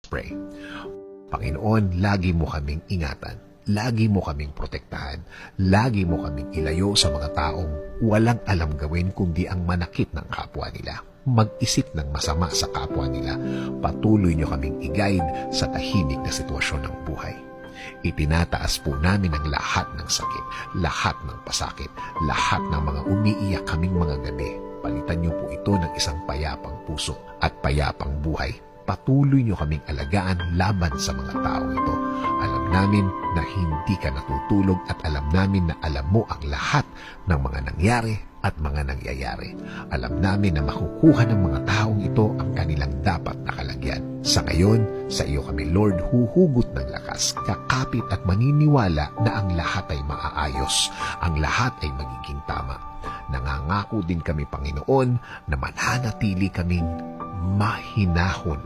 pray. Panginoon, lagi mo kaming ingatan. Lagi mo kaming protektahan. Lagi mo kaming ilayo sa mga taong walang alam gawin kundi ang manakit ng kapwa nila. Mag-isip ng masama sa kapwa nila. Patuloy nyo kaming i-guide sa tahimik na sitwasyon ng buhay. Itinataas po namin ang lahat ng sakit, lahat ng pasakit, lahat ng mga umiiyak kaming mga gabi. Palitan niyo po ito ng isang payapang puso at payapang buhay. Patuloy niyo kaming alagaan laban sa mga taong ito. Alam namin na hindi ka natutulog at alam namin na alam mo ang lahat ng mga nangyari at mga nangyayari. Alam namin na makukuha ng mga taong ito ang kanilang dapat na kalagyan. Sa ngayon, sa iyo kami, Lord, huhugot ng lakas, kakapit at maniniwala na ang lahat ay maaayos, ang lahat ay magiging tama. Nangangako din kami, Panginoon, na mananatili kaming mahinahon,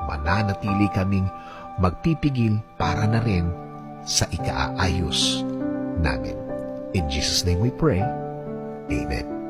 mananatili kaming magpipigil para na rin sa ikaayos namin. In Jesus' name we pray. Amen.